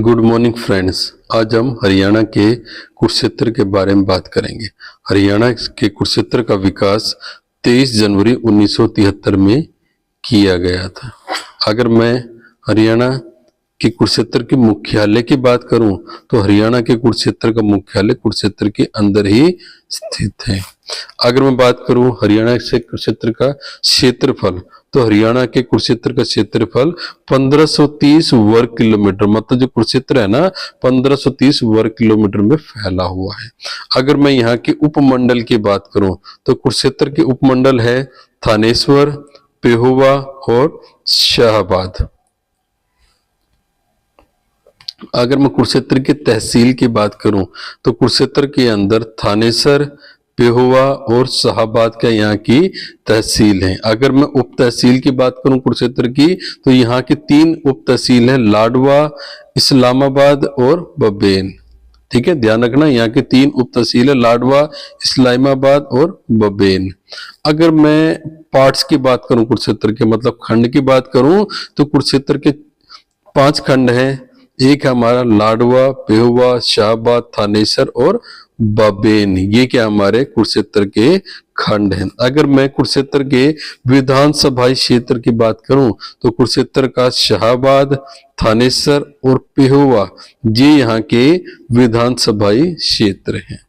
Good morning friends, आज हम हरियाणा के कुरुक्षेत्र के बारे में बात करेंगे। हरियाणा के कुरुक्षेत्र का विकास 23 जनवरी 1973 में किया गया था। अगर मैं हरियाणा के कुरुक्षेत्र के मुख्यालय की बात करूं तो हरियाणा के कुरुक्षेत्र का मुख्यालय कुरुक्षेत्र के अंदर ही स्थित है। अगर मैं बात करूं हरियाणा से कुरुक्षेत्र का क्षेत्रफल तो हरियाणा के कुरुक्षेत्र का क्षेत्रफल 1530 वर्ग किलोमीटर, मतलब जो कुरुक्षेत्र है ना 1530 वर्ग किलोमीटर में फैला हुआ है। अगर मैं यहाँ के उपमंडल की बात करूं तो कुरुक्षेत्र के उपमंडल है थानेश्वर, पेहोवा और शाहबाद। अगर मैं कुरुक्षेत्र की तहसील की बात करूं तो कुरुक्षेत्र के अंदर थानेसर, पेहोवा और शाहबाद का यहाँ की तहसील है। अगर मैं उप तहसील की बात करूं कुरुक्षेत्र की तो यहाँ की 3 उप तहसील है, लाडवा, इस्लामाबाद और बबेन। ठीक है, ध्यान रखना यहाँ की 3 उप तहसील है, लाडवा, इस्लामाबाद और बबेन। अगर मैं पार्ट्स की बात करूं कुरुक्षेत्र के मतलब खंड की बात करूं तो कुरुक्षेत्र के 5 खंड हैं। एक है हमारा लाडवा, पेहोवा, शाहबाद, थानेसर और बबेन। ये क्या हमारे कुरुक्षेत्र के खंड हैं। अगर मैं कुरुक्षेत्र के विधानसभा क्षेत्र की बात करूं तो कुरुक्षेत्र का शाहबाद, थानेसर और पेहोवा ये यहाँ के विधानसभाई क्षेत्र हैं।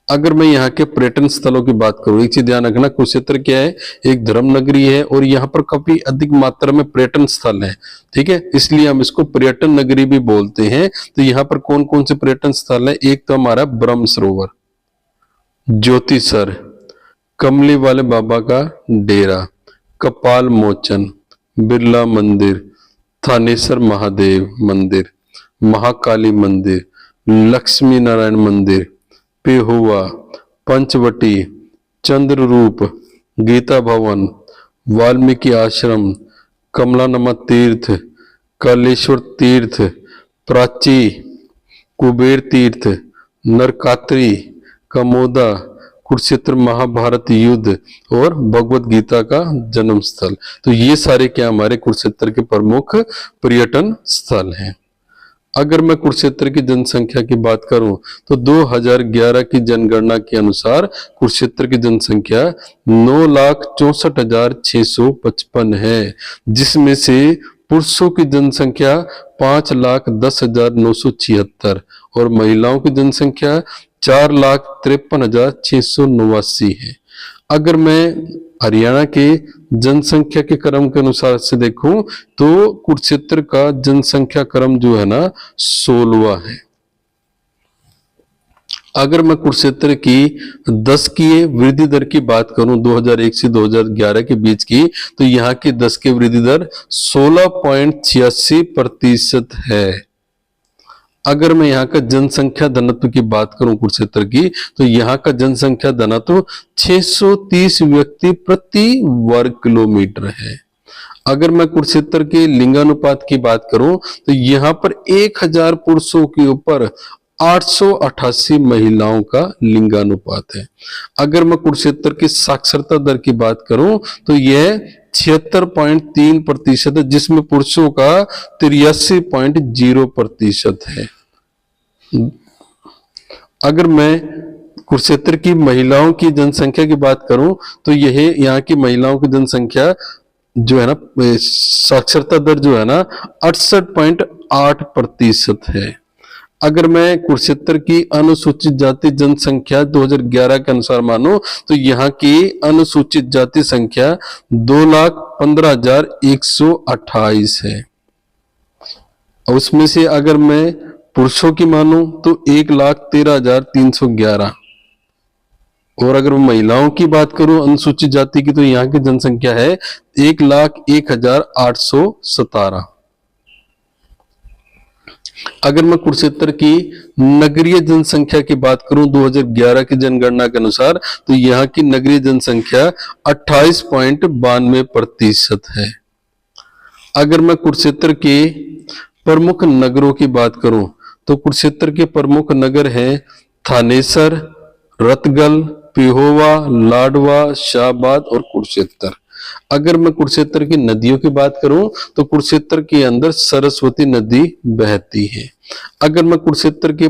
अगर मैं यहाँ के पर्यटन स्थलों की बात करूं, एक चीज ध्यान रखना, कुरुक्षेत्र क्या है, एक धर्म नगरी है और यहाँ पर काफी अधिक मात्रा में पर्यटन स्थल है। ठीक है, इसलिए हम इसको पर्यटन नगरी भी बोलते हैं। तो यहाँ पर कौन कौन से पर्यटन स्थल है, एक तो हमारा ब्रह्म सरोवर, ज्योतिसर, कमली वाले बाबा का डेरा, कपाल मोचन, बिरला मंदिर, थानेसर महादेव मंदिर, महाकाली मंदिर, लक्ष्मी नारायण मंदिर, पेहोवा, पंचवटी, चंद्ररूप, गीता भवन, वाल्मीकि आश्रम, कमलानमा तीर्थ, कालेश्वर तीर्थ, प्राची, कुबेर तीर्थ, नरकात्री, कमोदा, कुरुक्षेत्र महाभारत युद्ध और भगवत गीता का जन्म स्थल। तो ये सारे क्या हमारे कुरुक्षेत्र के प्रमुख पर्यटन स्थल हैं। अगर मैं कुरुक्षेत्र की जनसंख्या की बात करूं तो 2011 की जनगणना के अनुसार कुरुक्षेत्र की जनसंख्या 9,64,655 है, जिसमें से पुरुषों की जनसंख्या 5,10,976 और महिलाओं की जनसंख्या 4,53,689 है। अगर मैं हरियाणा के जनसंख्या के क्रम के अनुसार से देखूं तो कुरुक्षेत्र का जनसंख्या क्रम जो है ना 16वां है। अगर मैं कुरुक्षेत्र की 10 की वृद्धि दर की बात करूं 2001 से 2011 के बीच की तो यहाँ की 10 की वृद्धि दर 16.86% है। अगर मैं यहाँ का जनसंख्या घनत्व की बात करूं कुरुक्षेत्र की तो यहाँ का जनसंख्या घनत्व 630 व्यक्ति प्रति वर्ग किलोमीटर है। अगर मैं कुरुक्षेत्र के लिंगानुपात की बात करूं तो यहाँ पर 1000 पुरुषों के ऊपर 888 महिलाओं का लिंगानुपात है। अगर मैं कुरुक्षेत्र की साक्षरता दर की बात करूं तो यह 76.3% है, जिसमें पुरुषों का 83.0% है। अगर मैं कुरुक्षेत्र की महिलाओं की जनसंख्या की बात करूं तो यह यहाँ की महिलाओं की जनसंख्या जो है ना साक्षरता दर जो है ना 68.8% है। अगर मैं कुरुक्षेत्र की अनुसूचित जाति जनसंख्या 2011 के अनुसार मानो तो यहाँ की अनुसूचित जाति संख्या 2,15,128 है। उसमें से अगर मैं पुरुषों की मानूं तो 1,13,311 और अगर मैं महिलाओं की बात करूं अनुसूचित जाति की तो यहाँ की जनसंख्या है 1,01,817। अगर मैं कुरुक्षेत्र की नगरीय जनसंख्या की बात करूं 2011 की जनगणना के अनुसार तो यहाँ की नगरीय जनसंख्या 28.92% है। अगर मैं कुरुक्षेत्र के प्रमुख नगरों की बात करूं तो कुरुक्षेत्र के प्रमुख नगर हैं थानेसर, रतगल, पेहोवा, लाडवा, शाहबाद और कुरुक्षेत्र। अगर मैं कुरुक्षेत्र की नदियों की बात करूं तो कुरुक्षेत्र के अंदर सरस्वती नदी बहती है। अगर मैं कुरुक्षेत्र के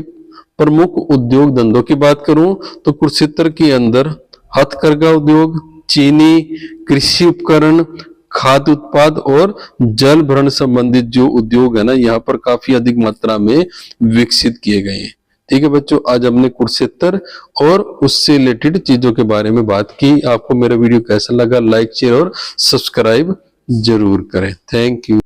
प्रमुख उद्योग धंधों की बात करूं तो कुरुक्षेत्र के अंदर हथकरघा उद्योग, चीनी, कृषि उपकरण, खाद्य उत्पाद और जल भरण संबंधित जो उद्योग है ना, यहाँ पर काफी अधिक मात्रा में विकसित किए गए हैं। ठीक है बच्चों, आज हमने कुरुक्षेत्र और उससे रिलेटेड चीजों के बारे में बात की। आपको मेरा वीडियो कैसा लगा, लाइक, शेयर और सब्सक्राइब जरूर करें। Thank you.